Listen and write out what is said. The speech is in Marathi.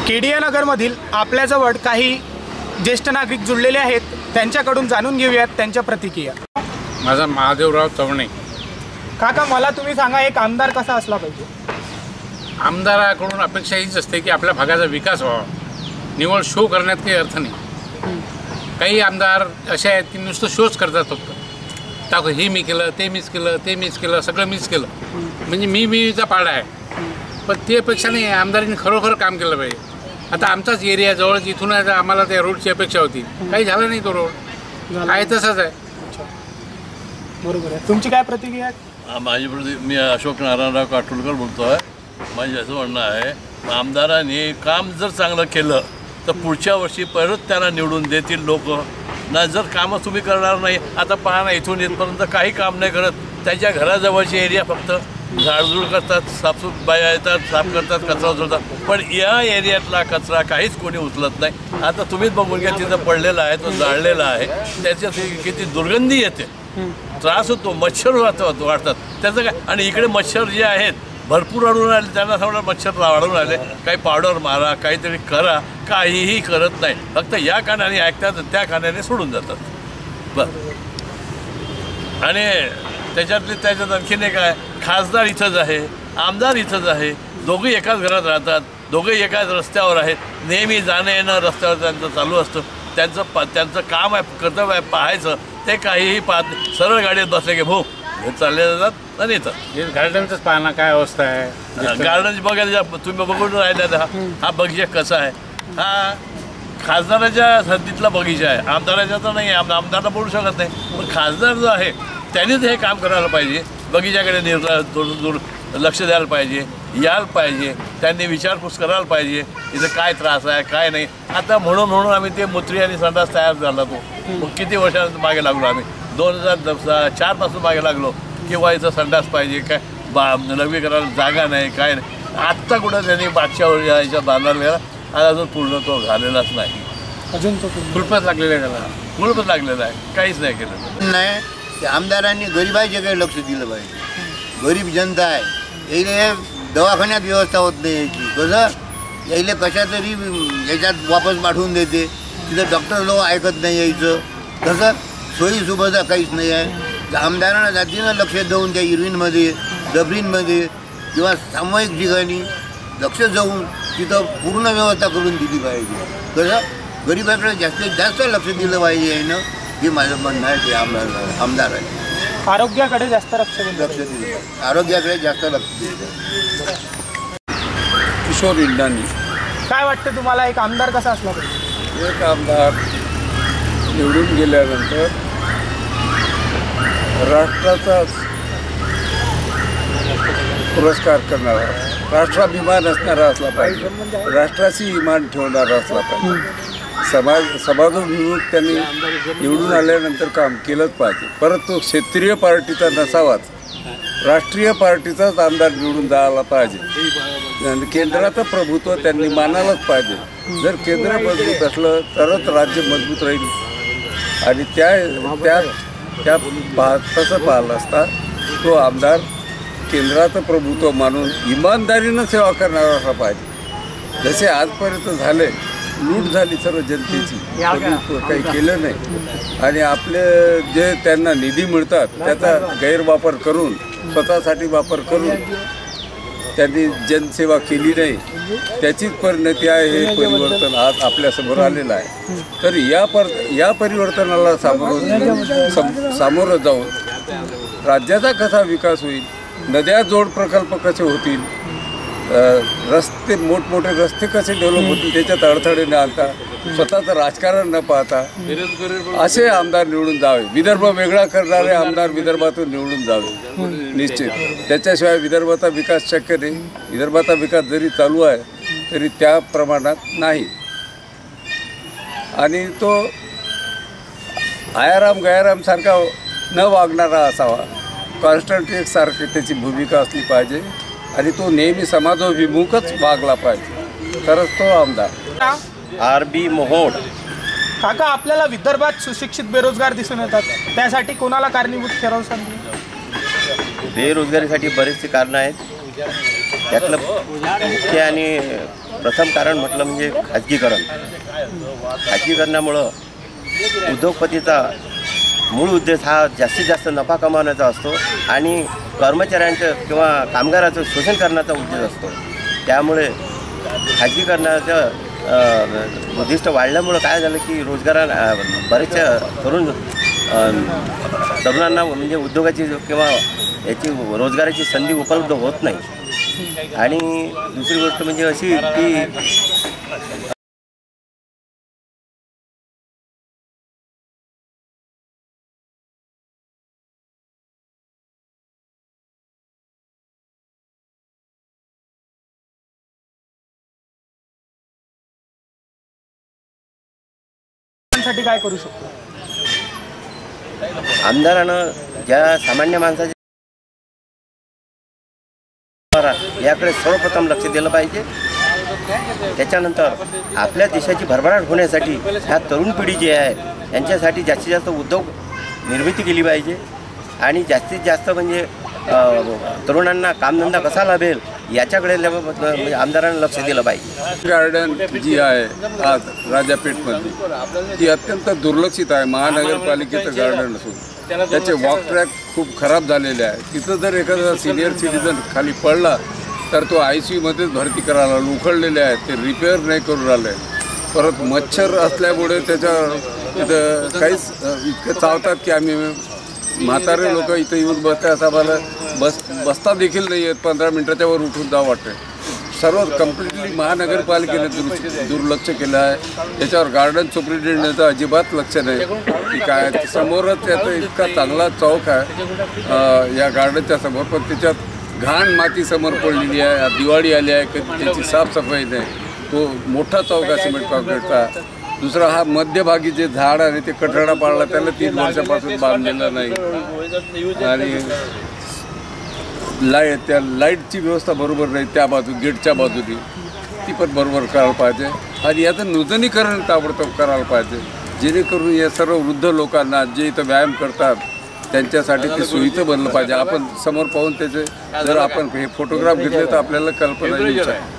केडीए नगरमधील आपल्याजवळ काही ज्येष्ठ नागरिक जुळलेले आहेत, त्यांच्याकडून जाणून घेऊयात त्यांच्या प्रतिक्रिया। माझा महादेवराव चवणे। काका, मला तुम्ही सांगा, एक आमदार कसा असला पाहिजे? आमदाराकडून अपेक्षा हीच असते की आपल्या भागाचा विकास व्हावा, निवड शो करण्यात काही अर्थ नाही। काही आमदार असे आहेत की नुसतं शोच करतात, फक्त टाकू हे मी केलं, ते मीच केलं, ते मीच केलं, सगळं मीच केलं, म्हणजे मीचा पाडा आहे। पण ते अपेक्षा नाही, आमदारांनी खरोखर काम केलं पाहिजे। आता आमचाच एरिया जवळच, इथून आम्हाला त्या रोडची अपेक्षा होती, काही झालं नाही, तो रोड आहे तसाच आहे। बरोबर आहे। तुमची काय प्रतिक्रिया आहे? माझी मी अशोक नारायणराव काटोलकर बोलतो आहे। माझं असं म्हणणं आहे, आमदारांनी काम जर चांगलं केलं तर पुढच्या वर्षी परत त्यांना निवडून देतील लोक। ना जर कामं तुम्ही करणार नाही, आता पहा ना, इथून इथपर्यंत काही काम नाही करत, त्याच्या घराजवळची एरिया फक्त झाडझूड करतात, साफसूफ बाया येतात, साफ करतात, कचरा उचलतात, पण या एरियातला कचरा काहीच कोणी उचलत नाही। आता तुम्हीच बघून घ्या, तिथं पडलेला आहे, तो जाळलेला आहे, त्याच्यात किती दुर्गंधी येते, त्रास होतो, मच्छर वाढतात त्याचं काय। आणि इकडे मच्छर जे आहेत भरपूर अडून आले, त्यांना समजा मच्छर वाढून आले, काही पावडर मारा, काहीतरी करा, काहीही करत नाही, फक्त या कानाने ऐकतात, त्या कानाने सोडून जातात बरं। आणि त्याच्यात आणखीन एक आहे, खासदार इथंच आहे, आमदार इथंच आहे, दोघंही एकाच घरात राहतात, दोघंही एकाच रस्त्यावर आहेत, नेहमी जाणं येणं रस्त्यावर त्यांचं चालू असतं। त्यांचं काम आहे, कर्तव्य आहे पाहायचं, ते काहीही पाहत नाही, सरळ गाडीत बसले की भो हे चालले जातात आणि येतात। गार्डनचंच पाहणं काय अवस्था आहे, गार्डन बघायला तुम्ही बघून राहिला, हा बगीचा कसा आहे, हा खासदाराच्या हद्दीतला बगीचा आहे, आमदाराचा तर नाही, आमदाराला बोलू शकत नाही, पण खासदार जो आहे त्यांनीच हे काम करायला पाहिजे, बगीच्याकडे दूर लक्ष द्यायला पाहिजे, यायला पाहिजे, त्यांनी विचारपूस करायला पाहिजे, इथं काय त्रास आहे काय नाही। आता म्हणून आम्ही ते मूत्री आणि संडास तयार झाला, तो मग किती वर्षांत मागे लागलो, आम्ही 2004 पासून मागे लागलो, किंवा इथं संडास पाहिजे, काय नवी करायला जागा नाही, काय नाही। आत्ता कुठं त्यांनी बादशाहवर यायच्या बांधायला अजून पूर्ण तो झालेलाच नाही, अजून तो कुलपच लागलेला आहे, त्याला कुलपच लागलेला आहे, काहीच नाही केलं नाही। आमदारांनी गरिबाचे काही लक्ष दिलं पाहिजे, गरीब जनता आहे, यायले दवाखान्यात व्यवस्था होत नाही याची, कसं यायले कशा तरी याच्यात वापस पाठवून देते, तिथं डॉक्टर लोक ऐकत नाही यायचं, कसं सोयी सुविधा काहीच नाही आहे। आमदारांना जातीनं लक्ष देऊन त्या इरविनमध्ये, डबरींमध्ये किंवा सामायिक ठिकाणी लक्ष देऊन तिथं पूर्ण व्यवस्था करून दिली पाहिजे, कसं गरिबाकडे जास्तीत जास्त लक्ष दिलं पाहिजे आहे ना, हे माझं म्हणणं आहे। ते आमदार आहे, आरोग्याकडे जास्त लक्ष दिलं, आरोग्याकडे जास्त लक्ष दिलं। किशोर इंडानी। काय वाटतं तुम्हाला, एक आमदार कसा असला पाहिजे? एक आमदार निवडून गेल्यानंतर राष्ट्राचा पुरस्कार करणारा, राष्ट्राभिमान असणारा असला पाहिजे, राष्ट्राची इमान ठेवणारा असला पाहिजे, समाजाभिमुख त्यांनी निवडून आल्यानंतर काम केलंच पाहिजे। परंतु क्षेत्रीय पार्टीचा नसावाच, राष्ट्रीय पार्टीचाच आमदार निवडून जायला पाहिजे। केंद्राचं प्रभुत्व त्यांनी मानायलाच पाहिजे, जर केंद्र मजबूत असलं तरच राज्य मजबूत राहील। आणि त्या तसं पाहिलं असता तो आमदार केंद्राचं प्रभुत्व मानून इमानदारीनं सेवा करणारा असला पाहिजे। जसे आजपर्यंत झाले, लूट झाली सर्व जनतेची, काही केलं नाही, आणि आपले जे त्यांना निधी मिळतात त्याचा गैरवापर करून, स्वतःसाठी वापर करून त्यांनी जनसेवा केली नाही, त्याचीच परिणती आहे। हे परिवर्तन आज आपल्यासमोर आलेलं आहे। तर या परिवर्तनाला सामोरं जाऊन राज्याचा कसा विकास होईल, नद्या जोड प्रकल्प कसे होतील, रस्ते मोठमोठे रस्ते कसे डेव्हलप होतील, त्याच्यात अडथळे न आणता, स्वतःचं राजकारण न पाहता असे आमदार निवडून जावे। विदर्भ वेगळा करणारे आमदार विदर्भातून निवडून जावे निश्चित, त्याच्याशिवाय विदर्भाचा विकास शक्य नाही। विदर्भाचा विकास जरी चालू आहे तरी त्या प्रमाणात नाही, आणि तो आयाराम गयाराम सारखा न वागणारा असावा, कॉन्स्टंट सारखी त्याची भूमिका असली पाहिजे, आणि तो नेहमी समाजाभिमुखच वागला पाहिजे, तरच तो आमदार। RB मोहोड। काका, आपल्याला विदर्भात सुशिक्षित बेरोजगार दिसून येतात, त्यासाठी कोणाला कारणीभूत ठरवू सांगितलं? बेरोजगारीसाठी बरेचसे कारणं आहेत। त्यातलं मुख्य आणि प्रथम कारण म्हटलं म्हणजे खाजगीकरणामुळं उद्योगपतीचा मूळ उद्देश हा जास्तीत जास्त नफा कमावण्याचा असतो आणि कर्मचाऱ्यांचं किंवा कामगाराचं शोषण करण्याचा उद्देश असतो. त्यामुळे खाजगीकरणाचं उद्दिष्ट वाढल्यामुळं काय झालं की बरेचशा तरुणांना म्हणजे उद्योगाची किंवा याची रोजगाराची संधी उपलब्ध होत नाही. आणि दुसरी गोष्ट म्हणजे अशी की साठी काय करू शकतो? आमदारानं ज्या सामान्य माणसाच्या याकडे सर्वप्रथम लक्ष दिलं पाहिजे. त्याच्यानंतर आपल्या देशाची भरभराट होण्यासाठी ह्या तरुण पिढी जी आहे यांच्यासाठी जास्तीत जास्त उद्योग निर्मिती केली पाहिजे आणि जास्तीत जास्त म्हणजे तरुणांना कामधंदा कसा लाभेल याच्याकडे म्हणजे आमदारांना लक्ष दिलं पाहिजे. गार्डन जी आहे आज राजापेठमध्ये ती अत्यंत दुर्लक्षित आहे. महानगरपालिकेचं गार्डन असून त्याचे वॉक ट्रॅक खूप खराब झालेले आहे. तिथं जर एखादा सिनियर सिटीजन खाली पडला तर तो ICUमध्येच भरती करायला उखळलेले आहेत. ते रिपेअर नाही करून राहिले. परत मच्छर असल्यामुळे त्याच्या तिथं काहीच इतकं चावतात की आम्ही म्हातारे लोक इथं येऊन बसतात. आम्हाला बसता देखील नाही आहेत. 15 मिनटाच्या वर उठून जावं वाटतं. सर्व कम्प्लिटली महानगरपालिकेने दुर्लक्ष केलं आहे. त्याच्यावर गार्डन सुप्रिटेंडंटचं अजिबात लक्ष नाही की काय. समोरच त्याचा इतका चांगला चौक आहे या गार्डनच्या समोर, पण त्याच्यात घाण माती समोर पडलेली आहे. दिवाळी आली आहे कधी त्याची साफसफाई नाही. तो मोठा चौक आहे सिमेंट कॉन्क्रीटचा. दुसरा हा मध्यभागी जे झाड आहे ते कठडा पाडला त्याला 3 वर्षापासून बांधलेला नाही. आणि त्या लाईटची व्यवस्था बरोबर नाही. त्या गेटच्या बाजूनी ती पण बरोबर करायला पाहिजे. आणि याचं नूतनीकरण ताबडतोब करायला पाहिजे जेणेकरून या सर्व वृद्ध लोकांना जे इथं व्यायाम करतात त्यांच्यासाठी ते सोयीचं बनलं पाहिजे. आपण समोर पाहून त्याचे जर आपण हे फोटोग्राफ घेतले तर आपल्याला कल्पना येऊ शकते.